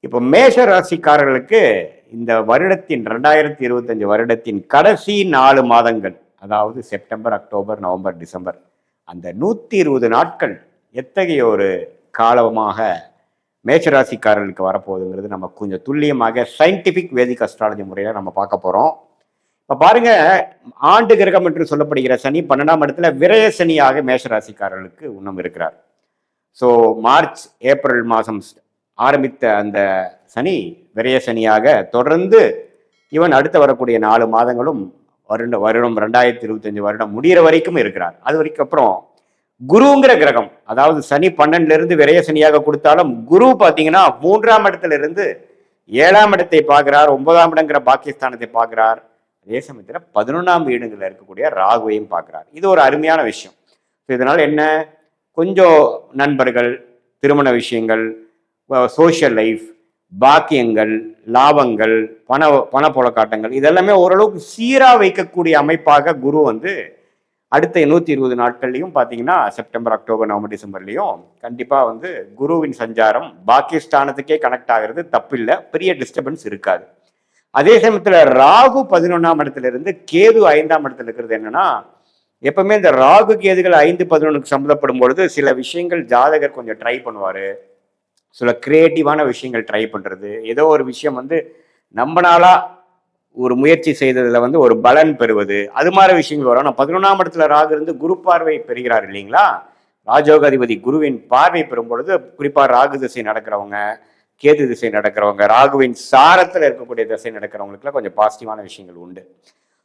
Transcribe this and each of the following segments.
இப்போ மேஷ ராசிக்காரர்களுக்கு இந்த வருடத்தின் 2025 வருடத்தின் கடைசி 4 மாதங்கள், அதாவது செப்டம்பர், அக்டோபர், நவம்பர், டிசம்பர், அந்த 120 நாட்கள் எத்தகைய ஒரு காலமாக மேஷராசிக்காரர்களுக்கு வரப்போகுதுங்கிறது நம்ம கொஞ்சம் துல்லியமாக சயின்டிபிக் வேதிக் அஸ்ட்ராலஜி முறையில் நம்ம பார்க்க போகிறோம். இப்போ பாருங்க, ஆண்டு கிரகம் என்று சொல்லப்படுகிற சனி 12ஆம் இடத்துல விரய சனியாக மேஷராசிக்காரர்களுக்கு இன்னும் இருக்கிறார். ஸோ மார்ச் ஏப்ரல் மாதம் ஆரம்பித்த அந்த சனி விரய சனியாக தொடர்ந்து இவன் அடுத்து வரக்கூடிய 4 மாதங்களும் வருடம் 2025 வருடம் முடிகிற வரைக்கும் இருக்கிறார். அது வரைக்கும் அப்புறம் குருங்கிற கிரகம், அதாவது சனி 12ல இருந்து விரய சனியாக கொடுத்தாலும் குரு பார்த்தீங்கன்னா 3ஆம் இடத்துல இருந்து 7ஆம் இடத்தை பார்க்கிறார், 9ஆம் இடங்கிற பாக்கியஸ்தானத்தை பார்க்கிறார். அதே சமயத்தில் 11ஆம் வீடுகளில் இருக்கக்கூடிய ராகுவையும் பார்க்கிறார். இது ஒரு அருமையான விஷயம். இதனால என்ன, கொஞ்சம் நண்பர்கள், திருமண விஷயங்கள், சோஷியல் லைஃப், பாக்கியங்கள், லாபங்கள், பணப்புழக்காட்டங்கள் இதெல்லாமே ஓரளவுக்கு சீராக வைக்கக்கூடிய அமைப்பாக குரு அடுத்த 120 நாட்கள்லையும் பார்த்தீங்கன்னா செப்டம்பர், அக்டோபர், நவம்பர், டிசம்பர்லையும் கண்டிப்பாக குருவின் சஞ்சாரம் பாக்கியஸ்தானத்துக்கே கனெக்ட் ஆகிறது தப்பில்லை, பெரிய டிஸ்டர்பன்ஸ் இருக்காது. அதே சமயத்தில் ராகு 11ஆம் இடத்துல இருந்து கேது 5ஆம் இடத்துல இருக்கிறது என்னன்னா, எப்பவுமே இந்த ராகு கேதுகள் 5, 11க்கு சம்மந்தப்படும் பொழுது சில விஷயங்கள் ஜாதகர் கொஞ்சம் ட்ரை பண்ணுவார். சில கிரியேட்டிவான விஷயங்கள் ட்ரை பண்ணுறது, ஏதோ ஒரு விஷயம் நம்மளால ஒரு முயற்சி செய்ததில் ஒரு பலன் பெறுவது, அது மாதிரி விஷயங்கள் வரும். ஆனால் 11ஆம் இடத்துல ராகு இருந்து குரு பார்வை பெறுகிறார் இல்லைங்களா, ராஜோகாதிபதி குருவின் பார்வை பெறும் பொழுது குறிப்பாக ராகு திசை நடக்கிறவங்க, கேது திசை நடக்கிறவங்க, ராகுவின் சாரத்தில் இருக்கக்கூடிய திசை நடக்கிறவங்களுக்குலாம் கொஞ்சம் பாசிட்டிவான விஷயங்கள் உண்டு.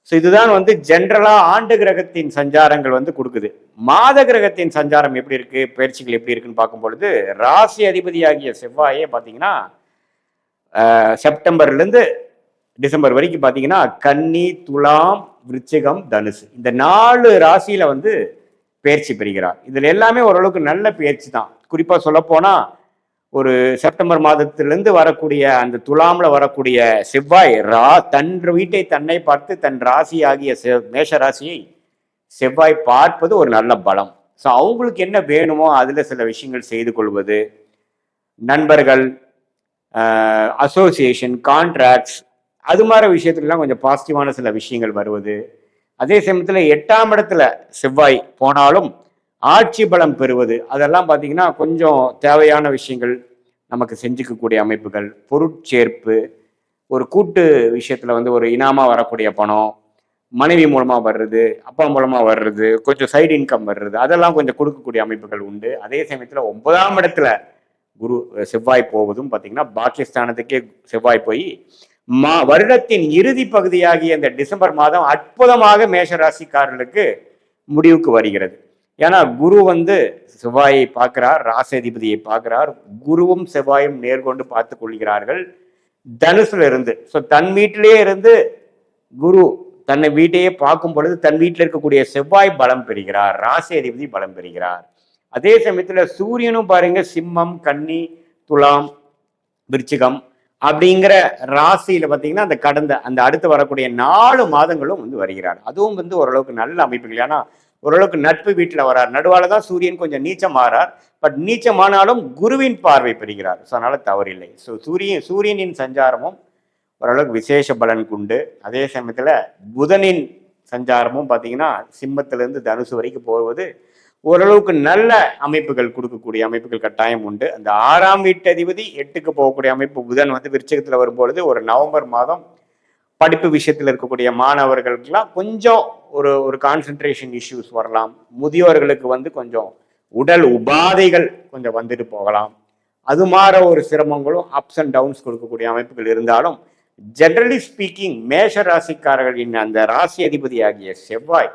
ஸோ இதுதான் ஜென்ரலாக ஆண்டு கிரகத்தின் சஞ்சாரங்கள் கொடுக்குது. மாத கிரகத்தின் சஞ்சாரம் எப்படி இருக்கு, பயிற்சிகள் எப்படி இருக்குன்னு பார்க்கும் பொழுது ராசி அதிபதியாகிய செவ்வாயே பார்த்தீங்கன்னா செப்டம்பர்லேருந்து டிசம்பர் வரைக்கும் பார்த்தீங்கன்னா கன்னி, துலாம், விருச்சிகம், தனுசு இந்த 4 ராசியில பயிற்சி பெறுகிறார். இதில் எல்லாமே ஓரளவுக்கு நல்ல பயிற்சி தான். குறிப்பாக சொல்லப்போனால் ஒரு செப்டம்பர் மாதத்திலிருந்து வரக்கூடிய அந்த துலாம்ல வரக்கூடிய செவ்வாய் தன் வீட்டை தன்னை பார்த்து தன் ராசி ஆகிய மேஷ ராசியை செவ்வாய் பார்ப்பது ஒரு நல்ல பலம். ஸோ அவங்களுக்கு என்ன வேணுமோ அதில் சில விஷயங்கள் செய்து கொள்வது, நண்பர்கள், அசோசியேஷன், கான்ட்ராக்ட்ஸ், அது மாதிரி விஷயத்துலலாம் கொஞ்சம் பாசிட்டிவான சில விஷயங்கள் வருவது. அதே சமயத்தில் 8ஆம் இடத்துல செவ்வாய் போனாலும் ஆட்சி பலம் பெறுவது, அதெல்லாம் பார்த்தீங்கன்னா கொஞ்சம் தேவையான விஷயங்கள் நமக்கு செஞ்சுக்கக்கூடிய அமைப்புகள், பொருட்சேர்ப்பு, ஒரு கூட்டு விஷயத்தில் ஒரு இனாமா வரக்கூடிய பணம், மனைவி மூலமாக வர்றது, அப்பா மூலமாக வர்றது, கொஞ்சம் சைடு இன்கம் வர்றது, அதெல்லாம் கொஞ்சம் கொடுக்கக்கூடிய அமைப்புகள் உண்டு. அதே சமயத்தில் 9ஆம் இடத்துல செவ்வாய் போவதும் பார்த்தீங்கன்னா பாக்கியஸ்தானத்துக்கே செவ்வாய் போய் வருடத்தின் இறுதி பகுதியாகிய இந்த டிசம்பர் மாதம் அற்புதமாக மேஷராசிக்காரர்களுக்கு முடிவுக்கு வருகிறது. ஏன்னா குரு செவ்வாயை பார்க்கிறார், ராசிதிபதியை பார்க்கிறார், குருவும் செவ்வாயும் நேர்கொண்டு பார்த்து கொள்கிறார்கள் தனுசுல இருந்து. ஸோ தன் வீட்டிலேயே இருந்து குரு தன்னை வீட்டையே பார்க்கும் பொழுது தன் வீட்டில் இருக்கக்கூடிய செவ்வாய் பலம் பெறுகிறார், ராசி அதிபதி பலம் பெறுகிறார். அதே சமயத்தில் சூரியனும் பாருங்க சிம்மம், கன்னி, துலாம், விருச்சிகம் அப்படிங்கிற ராசியில பார்த்தீங்கன்னா அந்த அடுத்து வரக்கூடிய 4 மாதங்களும் வருகிறார். அதுவும் ஓரளவுக்கு நல்ல அமைப்புகள். ஏன்னா ஓரளவுக்கு நட்பு வீட்டில் வரார். நடுவால தான் சூரியன் கொஞ்சம் நீச்சம் ஆறார். பட் நீச்சமானாலும் குருவின் பார்வை பெறுகிறார். ஸோ அதனால தவறில்லை. ஸோ சூரியனின் சஞ்சாரமும் ஓரளவுக்கு விசேஷ பலன் உண்டு. அதே சமயத்தில் புதனின் சஞ்சாரமும் பார்த்தீங்கன்னா சிம்மத்திலிருந்து தனுசு வரைக்கும் போவது ஓரளவுக்கு நல்ல அமைப்புகள் கொடுக்கக்கூடிய அமைப்புகள் கட்டாயம் உண்டு. அந்த 6ஆம் வீட்டு அதிபதி 8க்கு போகக்கூடிய அமைப்பு புதன் விருச்சிகத்தில் வரும்பொழுது ஒரு நவம்பர் மாதம் படிப்பு விஷயத்தில் இருக்கக்கூடிய மாணவர்களுக்கெல்லாம் கொஞ்சம் ஒரு கான்சென்ட்ரேஷன் இஷ்யூஸ் வரலாம். முதியோர்களுக்கு கொஞ்சம் உடல் உபாதைகள் கொஞ்சம் வந்துட்டு போகலாம். அது மாதிரி ஒரு சிரமங்களும் அப்ஸ் அண்ட் டவுன்ஸ் கொடுக்கக்கூடிய அமைப்புகள் இருந்தாலும் ஜெனரலி ஸ்பீக்கிங் மேஷ ராசிக்காரர்களின் அந்த ராசி அதிபதி ஆகிய செவ்வாய்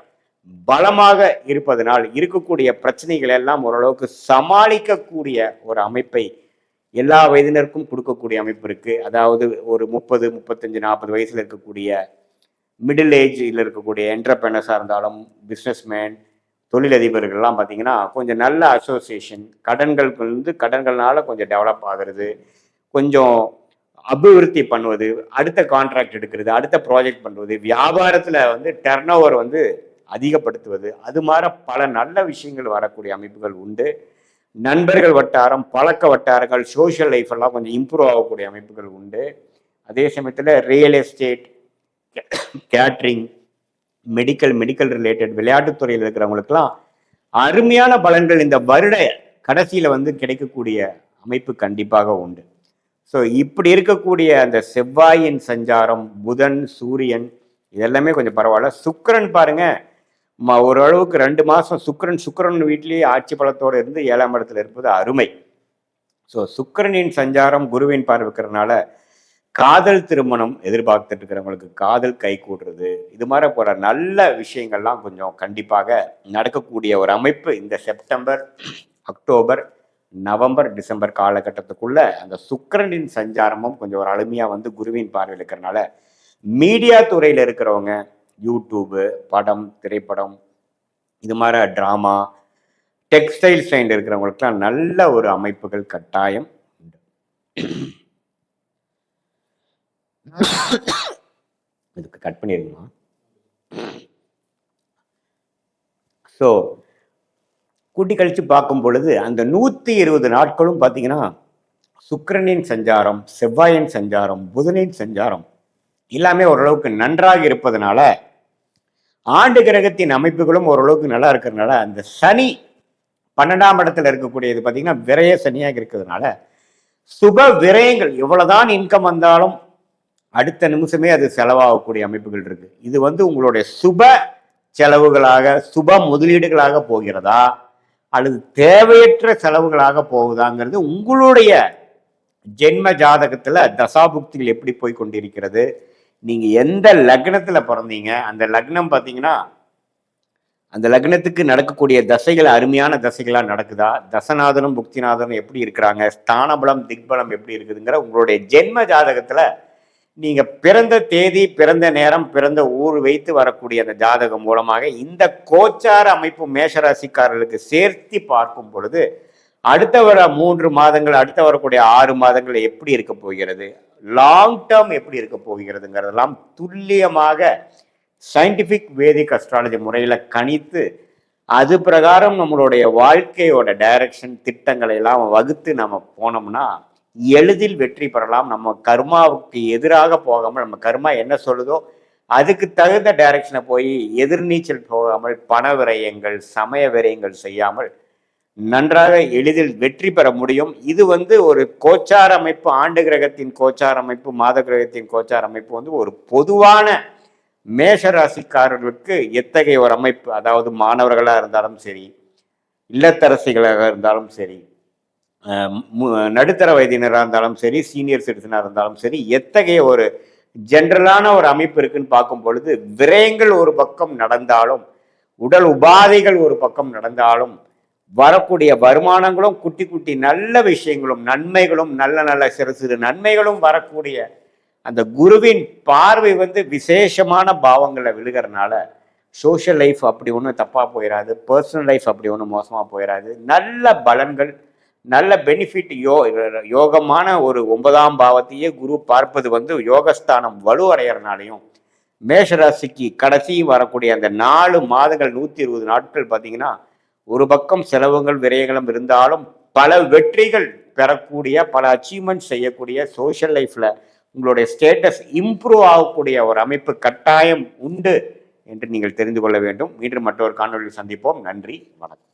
பலமாக இருப்பதனால் இருக்கக்கூடிய பிரச்சனைகள் எல்லாம் ஓரளவுக்கு சமாளிக்கக்கூடிய ஒரு அமைப்பை எல்லா வயதினருக்கும் கொடுக்கக்கூடிய அமைப்பு இருக்கு. அதாவது ஒரு 30, 35, 40 வயசுல இருக்கக்கூடிய மிடில் ஏஜில் இருக்கக்கூடிய என்டர்பிரனர்ஸாக இருந்தாலும் பிஸ்னஸ்மேன், தொழிலதிபர்கள்லாம் பார்த்தீங்கன்னா கொஞ்சம் நல்ல அசோசியேஷன், கடன்கள்னால கொஞ்சம் டெவலப் ஆகிறது, கொஞ்சம் அபிவிருத்தி பண்ணுவது, அடுத்த கான்ட்ராக்ட் எடுக்கிறது, அடுத்த ப்ராஜெக்ட் பண்ணுவது, வியாபாரத்தில் டர்ன் ஓவர் அதிகப்படுத்துவது, அது மாதிரி பல நல்ல விஷயங்கள் வரக்கூடிய அமைப்புகள் உண்டு. நண்பர்கள் வட்டாரம், பழக்க வட்டாரங்கள், சோஷியல் லைஃப் எல்லாம் கொஞ்சம் இம்ப்ரூவ் ஆகக்கூடிய அமைப்புகள் உண்டு. அதே சமயத்தில் real estate, catering, medical related விளையாட்டுத்துறையில் இருக்கிறவங்களுக்கெல்லாம் அருமையான பலன்கள் இந்த வருட கடைசியில் வந்து கிடைக்கக்கூடிய அமைப்பு கண்டிப்பாக உண்டு. ஸோ இப்படி இருக்கக்கூடிய அந்த செவ்வாயின் சஞ்சாரம், புதன், சூரியன் இதெல்லாமே கொஞ்சம் பரவாயில்ல. சுக்கிரன் பாருங்க, ஓரளவுக்கு 2 மாதம் சுக்கிரன் வீட்டிலேயே ஆட்சி பலத்தோடு இருந்து 7ஆம் இடத்துல இருப்பது அருமை. ஸோ சுக்கிரனின் சஞ்சாரம் குருவின் பார்வைக்கிறதுனால காதல் திருமணம் எதிர்பார்த்துட்டு இருக்கிறவங்களுக்கு காதல் கை கூடுறது, இது மாதிரி போற நல்ல விஷயங்கள்லாம் கொஞ்சம் கண்டிப்பாக நடக்கக்கூடிய ஒரு அமைப்பு இந்த செப்டம்பர், அக்டோபர், நவம்பர், டிசம்பர் காலகட்டத்துக்குள்ள அந்த சுக்கிரனின் சஞ்சாரமும் கொஞ்சம் ஒரு அருமையாக வந்து குருவின் பார்வையில் இருக்கிறனால மீடியா துறையில் இருக்கிறவங்க, யூடியூபு, படம், திரைப்படம், இது மாதிரி ட்ராமா, டெக்ஸ்டைல் சைன் இருக்கிறவங்களுக்குலாம் நல்ல ஒரு அமைப்புகள் கட்டாயம் உண்டு. இதுக்கு கட் பண்ணிருக்கா. ஸோ கூட்டி கழிச்சு பார்க்கும் பொழுது அந்த 120 நாட்களும் பார்த்தீங்கன்னா சுக்கிரனின் சஞ்சாரம், செவ்வாயின் சஞ்சாரம், புதனின் சஞ்சாரம் எல்லாமே ஓரளவுக்கு நன்றாக இருப்பதனால ஆண்டு கிரகத்தின் அமைப்புகளும் ஓரளவுக்கு நல்லா இருக்கிறதுனால அந்த சனி 12ஆம் இடத்துல இருக்கக்கூடியது பார்த்தீங்கன்னா விரய சனியாக இருக்கிறதுனால சுப விரயங்கள் எவ்வளவுதான் இன்கம் வந்தாலும் அடுத்த நிமிஷமே அது செலவாகக்கூடிய அமைப்புகள் இருக்கு. இது வந்து உங்களுடைய சுப செலவுகளாக, சுப முதலீடுகளாக போகிறதா அல்லது தேவையற்ற செலவுகளாக போகுதாங்கிறது உங்களுடைய ஜென்ம ஜாதகத்துல தசாபுக்திகள் எப்படி போய் கொண்டிருக்கிறது, நீங்க எந்த லக்னத்துல பிறந்தீங்க, அந்த லக்னம் பார்த்தீங்கன்னா அந்த லக்னத்துக்கு நடக்கக்கூடிய தசைகள் அருமையான தசைகளா நடக்குதா, தசநாதனும் புக்திநாதனும் எப்படி இருக்கிறாங்க, ஸ்தானபலம் திக்பலம் எப்படி இருக்குதுங்கிற உங்களுடைய ஜென்ம ஜாதகத்துல நீங்க பிறந்த தேதி, பிறந்த நேரம், பிறந்த ஊர் வைத்து வரக்கூடிய அந்த ஜாதகம் மூலமாக இந்த கோச்சார அமைப்பு மேஷராசிக்காரர்களுக்கு சேர்த்து பார்க்கும் பொழுது அடுத்த வர 3 மாதங்கள், அடுத்த வரக்கூடிய 6 மாதங்கள் எப்படி இருக்க போகிறது, லாங் டேர்ம் எப்படி இருக்க போகிறதுங்கிறதெல்லாம் துல்லியமாக சயின்டிபிக் வேதிக் அஸ்ட்ராலஜி முறையில கணித்து அது பிரகாரம் நம்மளுடைய வாழ்க்கையோட டைரக்ஷன் திட்டங்களை எல்லாம் வகுத்து நம்ம போனோம்னா எளிதில் வெற்றி பெறலாம். நம்ம கர்மாவுக்கு எதிராக போகாமல், நம்ம கர்மா என்ன சொல்லுதோ அதுக்கு தகுந்த டைரக்ஷனை போய் எதிர்நீச்சல் போகாமல், பண விரயங்கள், சமய விரயங்கள் செய்யாமல் நன்றாக எளிதில் வெற்றி பெற முடியும். இது வந்து ஒரு கோச்சார அமைப்பு, ஆண்டு கிரகத்தின் கோச்சார அமைப்பு, மாத கிரகத்தின் கோச்சார அமைப்பு வந்து ஒரு பொதுவான மேஷராசிக்காரர்களுக்கு எத்தகைய ஒரு அமைப்பு, அதாவது மாணவர்களாக இருந்தாலும் சரி, இல்லத்தரசிகளாக இருந்தாலும் சரி, நடுத்தர வயதினராக இருந்தாலும் சரி, சீனியர் சிட்டிசனாக இருந்தாலும் சரி, எத்தகைய ஒரு ஜென்ரலான ஒரு அமைப்பு இருக்குன்னு பார்க்கும் பொழுது விரயங்கள் ஒரு பக்கம் நடந்தாலும், உடல் உபாதைகள் ஒரு பக்கம் நடந்தாலும், வரக்கூடிய வருமானங்களும் குட்டி குட்டி நல்ல விஷயங்களும் நன்மைகளும் நல்ல சிறு சிறு நன்மைகளும் வரக்கூடிய அந்த குருவின் பார்வை வந்து விசேஷமான பாவங்களை விழுகிறதுனால சோஷியல் லைஃப் அப்படி ஒன்றும் தப்பாக போயிடாது, பர்சனல் லைஃப் அப்படி ஒன்றும் மோசமாக போயிடாது. நல்ல பலன்கள், நல்ல பெனிஃபிட், யோகமான ஒரு 9ஆம் பாவத்தையே குரு பார்ப்பது வந்து யோகஸ்தானம் வலுவடைகிறனாலையும் மேஷராசிக்கு கடைசி வரக்கூடிய அந்த 4 மாதங்கள் 120 நாட்கள் பார்த்தீங்கன்னா ஒரு பக்கம் செலவுகள் விரயங்களும் இருந்தாலும் பல வெற்றிகள் பெறக்கூடிய, பல அச்சீவ்மெண்ட் செய்யக்கூடிய, சோஷியல் லைஃப்ல உங்களுடைய ஸ்டேட்டஸ் இம்ப்ரூவ் ஆகக்கூடிய ஒரு அமைப்பு கட்டாயம் உண்டு என்று நீங்கள் தெரிந்து கொள்ள வேண்டும். மீண்டும் மற்றொரு காணொலியில் சந்திப்போம். நன்றி, வணக்கம்.